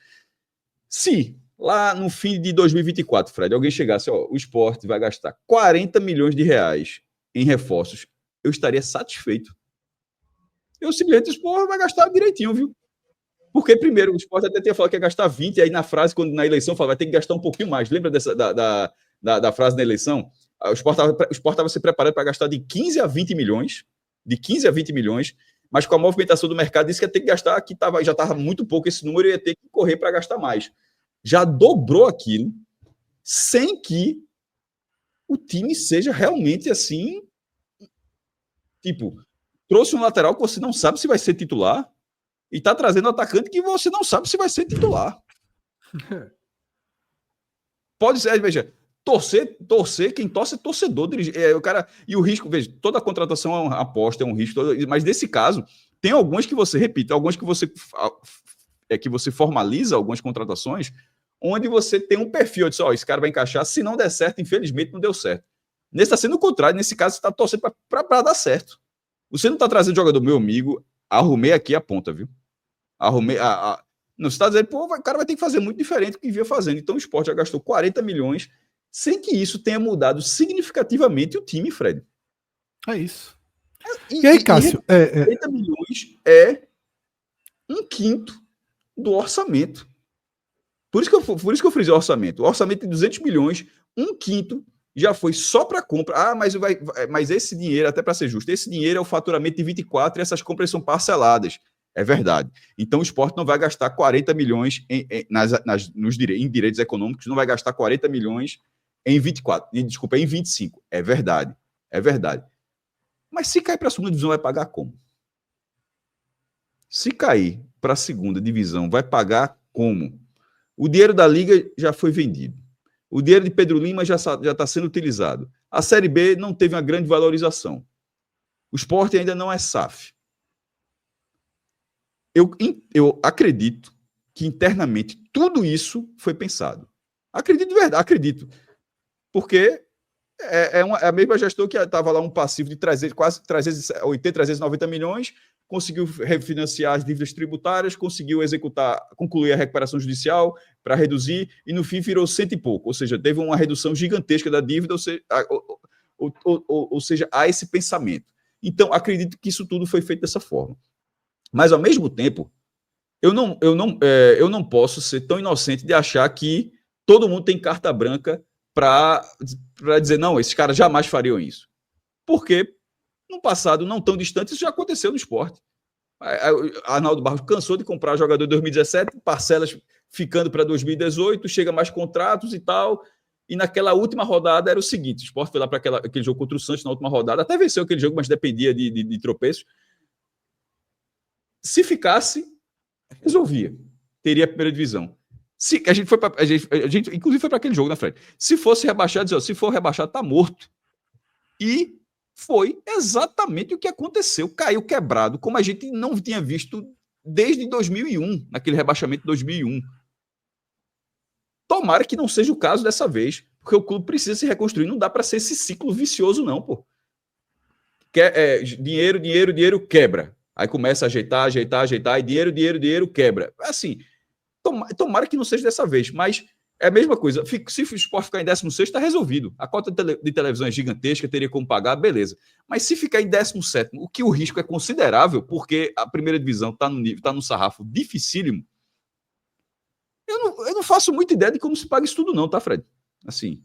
Speaker 2: Se lá no fim de 2024, Fred, alguém chegasse, ó, o Sport vai gastar 40 milhões de reais em reforços, eu estaria satisfeito. Eu simplesmente, o Sport vai gastar direitinho, viu? Porque, primeiro, o Sport até tinha falado que ia gastar 20, e aí na frase, quando na eleição, falava, vai ter que gastar um pouquinho mais. Lembra da frase na eleição? O Sport estava se preparando para gastar de 15 a 20 milhões, mas com a movimentação do mercado, disse que ia ter que gastar, que já estava muito pouco esse número, e ia ter que correr para gastar mais. Já dobrou aquilo, sem que o time seja realmente assim, tipo, trouxe um lateral que você não sabe se vai ser titular e tá trazendo um atacante que você não sabe se vai ser titular. Pode ser, veja, torcer, quem torce é torcedor, o cara, e o risco, veja, toda contratação é uma aposta, é um risco, mas nesse caso, tem algumas que você, repito, algumas que você formaliza algumas contratações, onde você tem um perfil, de esse cara vai encaixar, se não der certo, infelizmente não deu certo. Nesse está sendo o contrário, nesse caso você está torcendo para dar certo. Você não está trazendo jogador, meu amigo, arrumei aqui a ponta, viu? Arrumei, não, você está dizendo, pô, o cara vai ter que fazer muito diferente do que vinha fazendo. Então o Sport já gastou 40 milhões, sem que isso tenha mudado significativamente o time, Fred.
Speaker 1: É isso. E aí, Cássio?
Speaker 2: 40 milhões é um quinto do orçamento. Por isso que eu frisei o orçamento. O orçamento de 200 milhões, um quinto já foi só para compra. Mas esse dinheiro, até para ser justo, esse dinheiro é o faturamento de 24 e essas compras são parceladas. É verdade. Então o Sport não vai gastar 40 milhões em direitos econômicos, não vai gastar 40 milhões em 24. Desculpa, em 25. É verdade. É verdade. Mas se cair para a segunda divisão, vai pagar como? Se cair para a segunda divisão, vai pagar como? O dinheiro da Liga já foi vendido. O dinheiro de Pedro Lima já está sendo utilizado. A Série B não teve uma grande valorização. O Sport ainda não é SAF. Eu acredito que internamente tudo isso foi pensado. Acredito de verdade, acredito. Porque é a mesma gestora que estava lá um passivo de quase 380, 390 milhões, conseguiu refinanciar as dívidas tributárias, conseguiu concluir a recuperação judicial para reduzir, e no fim virou 100 e pouco. Ou seja, teve uma redução gigantesca da dívida, ou seja, há esse pensamento. Então, acredito que isso tudo foi feito dessa forma. Mas, ao mesmo tempo, eu não posso ser tão inocente de achar que todo mundo tem carta branca para dizer, não, esses caras jamais fariam isso. Porque, no passado não tão distante, isso já aconteceu no esporte. Arnaldo Barros cansou de comprar jogador em 2017, parcelas ficando para 2018, chega mais contratos e tal, e naquela última rodada era o seguinte, o Sport foi lá para aquele jogo contra o Santos na última rodada, até venceu aquele jogo, mas dependia de tropeços. Se ficasse, resolvia. Teria a primeira divisão. A gente inclusive foi para aquele jogo, na frente. Se fosse rebaixado, se for rebaixado, tá morto. E foi exatamente o que aconteceu. Caiu quebrado, como a gente não tinha visto desde 2001, naquele rebaixamento de 2001. Tomara que não seja o caso dessa vez, porque o clube precisa se reconstruir. Não dá para ser esse ciclo vicioso, não, pô. Dinheiro, dinheiro, dinheiro, quebra. Aí começa a ajeitar, e dinheiro, dinheiro, dinheiro, quebra. Assim, tomara que não seja dessa vez, mas é a mesma coisa. Se o Sport ficar em 16º, está resolvido. A cota de televisão é gigantesca, teria como pagar, beleza. Mas se ficar em 17º, o que o risco é considerável, porque a primeira divisão está no nível, está no sarrafo dificílimo. Eu não faço muita ideia de como se paga isso tudo, não, tá, Fred? Assim.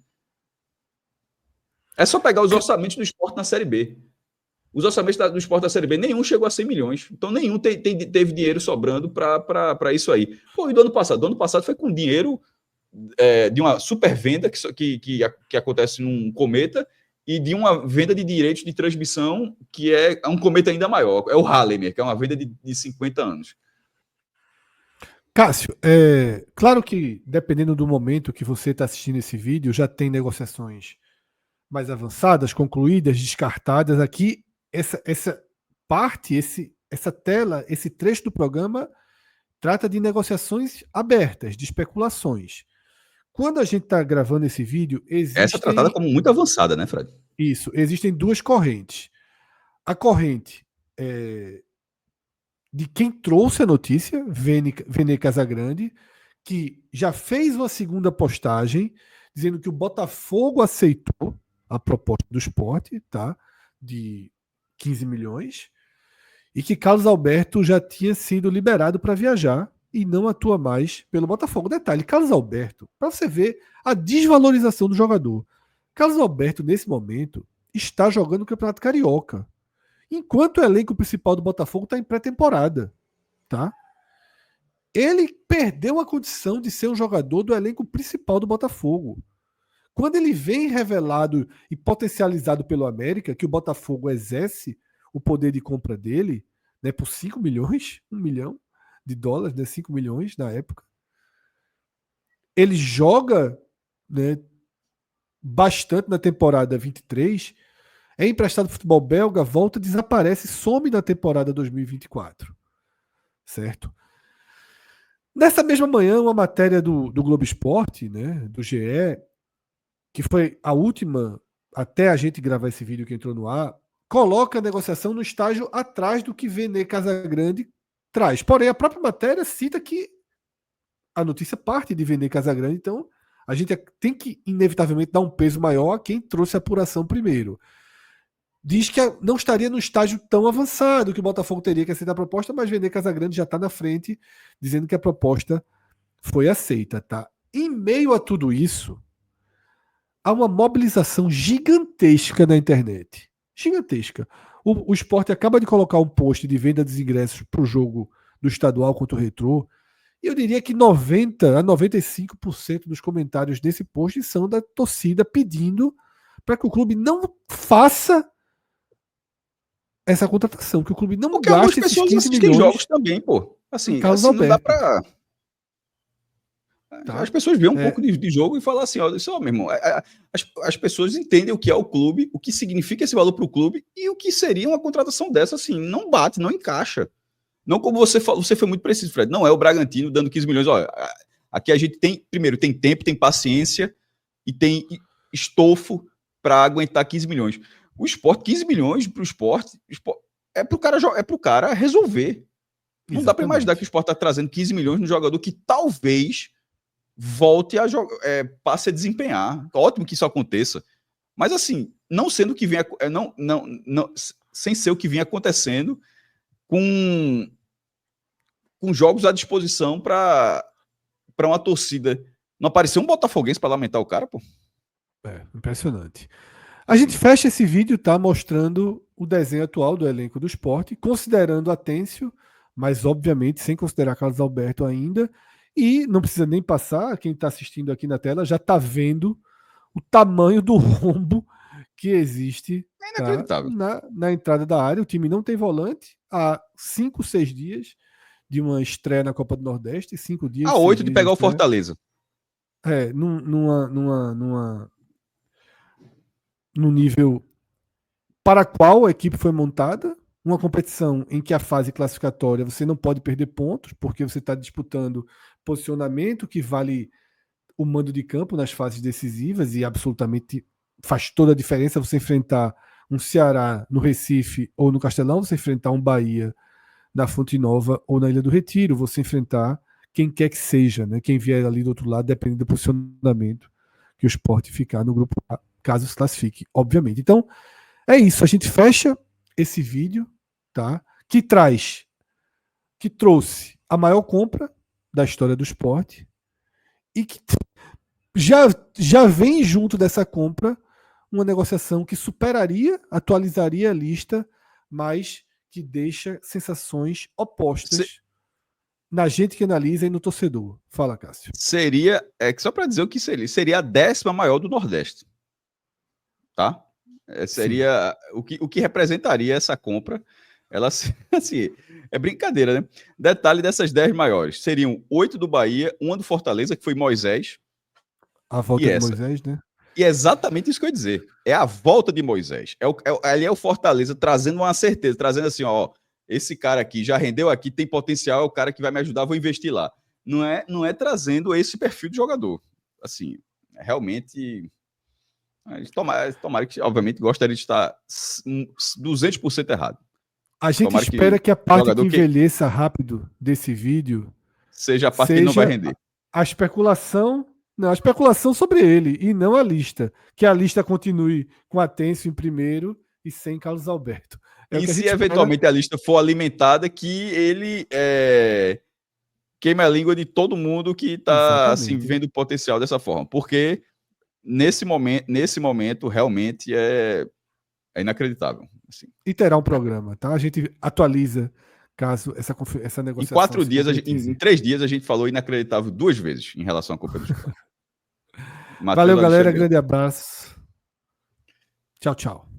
Speaker 2: É só pegar os orçamentos do Sport na Série B. Os orçamentos do Sport da Série B, nenhum chegou a 100 milhões. Então, nenhum teve dinheiro sobrando para isso aí. Pô, e do ano passado? Do ano passado foi com dinheiro de uma super venda que acontece num cometa e de uma venda de direitos de transmissão que é um cometa ainda maior. É o Hallemer, que é uma venda de 50 anos.
Speaker 1: Cássio, claro que dependendo do momento que você está assistindo esse vídeo, já tem negociações mais avançadas, concluídas, descartadas. Aqui, essa parte, essa tela, esse trecho do programa trata de negociações abertas, de especulações. Quando a gente está gravando esse vídeo,
Speaker 2: Essa é tratada como muito avançada, né, Fred?
Speaker 1: Isso, existem duas correntes. A corrente de quem trouxe a notícia, Vene Casagrande, que já fez uma segunda postagem dizendo que o Botafogo aceitou a proposta do Sport, tá? De 15 milhões, e que Carlos Alberto já tinha sido liberado para viajar e não atua mais pelo Botafogo. Detalhe, Carlos Alberto, para você ver a desvalorização do jogador. Carlos Alberto, nesse momento, está jogando o Campeonato Carioca, enquanto o elenco principal do Botafogo está em pré-temporada, tá? Ele perdeu a condição de ser um jogador do elenco principal do Botafogo. Quando ele vem revelado e potencializado pelo América, que o Botafogo exerce o poder de compra dele, né, por 5 milhões, 1 milhão de dólares, né, 5 milhões na época, ele joga, né, bastante na temporada 23, é emprestado para o futebol belga, volta, desaparece, some na temporada 2024. Certo? Nessa mesma manhã, uma matéria do Globo Esporte, né, do GE, que foi a última, até a gente gravar esse vídeo que entrou no ar, coloca a negociação no estágio atrás do que Vene Casagrande traz. Porém, a própria matéria cita que a notícia parte de Vene Casagrande, então a gente tem que, inevitavelmente, dar um peso maior a quem trouxe a apuração primeiro. Diz que não estaria no estágio tão avançado, que o Botafogo teria que aceitar a proposta, mas Vene Casagrande já está na frente, dizendo que a proposta foi aceita. Tá? Em meio a tudo isso, há uma mobilização gigantesca na internet. Gigantesca. O Sport acaba de colocar um post de venda dos ingressos para o jogo do estadual contra o Retrô, e eu diria que 90% a 95% dos comentários desse post são da torcida pedindo para que o clube não faça essa contratação, que o clube não gaste esses 15 milhões.
Speaker 2: Jogos também, pô. Assim não dá para... Tá. As pessoas veem um pouco de jogo e falam assim, ó, isso, ó, meu irmão, as pessoas entendem o que é o clube, o que significa esse valor para o clube e o que seria uma contratação dessa, assim, não bate, não encaixa. Não como você falou, você foi muito preciso, Fred, não é o Bragantino dando 15 milhões, olha, aqui a gente tem, primeiro, tem tempo, tem paciência e tem estofo para aguentar 15 milhões. O Sport, 15 milhões para o Sport é pro cara resolver. Não dá para imaginar que o Sport está trazendo 15 milhões no jogador que talvez volte a jogar, passe a desempenhar. Ótimo que isso aconteça. Mas assim, não sendo o que vem, sem ser o que vinha acontecendo com jogos à disposição para uma torcida. Não apareceu um botafoguense para lamentar o cara, pô?
Speaker 1: Impressionante. A gente fecha esse vídeo, tá, mostrando o desenho atual do elenco do Sport, considerando Atêncio, mas obviamente sem considerar Carlos Alberto ainda. E não precisa nem passar, quem está assistindo aqui na tela já está vendo o tamanho do rombo que existe, tá, na entrada da área. O time não tem volante há 5, 6 dias de uma estreia na Copa do Nordeste. 5 dias.
Speaker 2: Há 8 de pegar o Fortaleza.
Speaker 1: No nível para qual a equipe foi montada. Uma competição em que a fase classificatória você não pode perder pontos, porque você está disputando posicionamento que vale o mando de campo nas fases decisivas e absolutamente faz toda a diferença você enfrentar um Ceará no Recife ou no Castelão, você enfrentar um Bahia na Fonte Nova ou na Ilha do Retiro, você enfrentar quem quer que seja, né? Quem vier ali do outro lado, dependendo do posicionamento que o Sport ficar no grupo A, caso se classifique, obviamente. Então, é isso. A gente fecha esse vídeo, tá? Que trouxe a maior compra da história do Sport e que já vem junto dessa compra uma negociação que superaria, atualizaria a lista, mas que deixa sensações opostas na gente que analisa e no torcedor. Fala, Cássio.
Speaker 2: Seria, só para dizer o que seria a 10ª maior do Nordeste, tá? Seria o que representaria essa compra. Ela, assim, é brincadeira, né? Detalhe dessas 10 maiores: seriam 8 do Bahia, uma do Fortaleza, que foi Moisés.
Speaker 1: A volta de Moisés, né?
Speaker 2: E é exatamente isso que eu ia dizer. É a volta de Moisés. Ali é o Fortaleza trazendo uma certeza, trazendo assim, ó, esse cara aqui já rendeu aqui, tem potencial, é o cara que vai me ajudar, vou investir lá. Não é trazendo esse perfil de jogador. Assim, realmente... Tomara que, obviamente, gostaria de estar 200% errado.
Speaker 1: A gente espera que a parte que envelheça rápido desse vídeo
Speaker 2: seja a parte que não vai render.
Speaker 1: A especulação... Não, a especulação sobre ele e não a lista. Que a lista continue com Atencio em primeiro e sem Carlos Alberto.
Speaker 2: E se eventualmente a lista for alimentada, que ele queime a língua de todo mundo que está assim, vendo o potencial dessa forma. Porque nesse momento realmente é inacreditável. Assim.
Speaker 1: E terá um programa, tá? A gente atualiza caso essa negociação.
Speaker 2: Em 3 dias, a gente falou inacreditável 2 vezes em relação à Copa do Sport.
Speaker 1: Valeu, galera. Grande abraço. Tchau, tchau.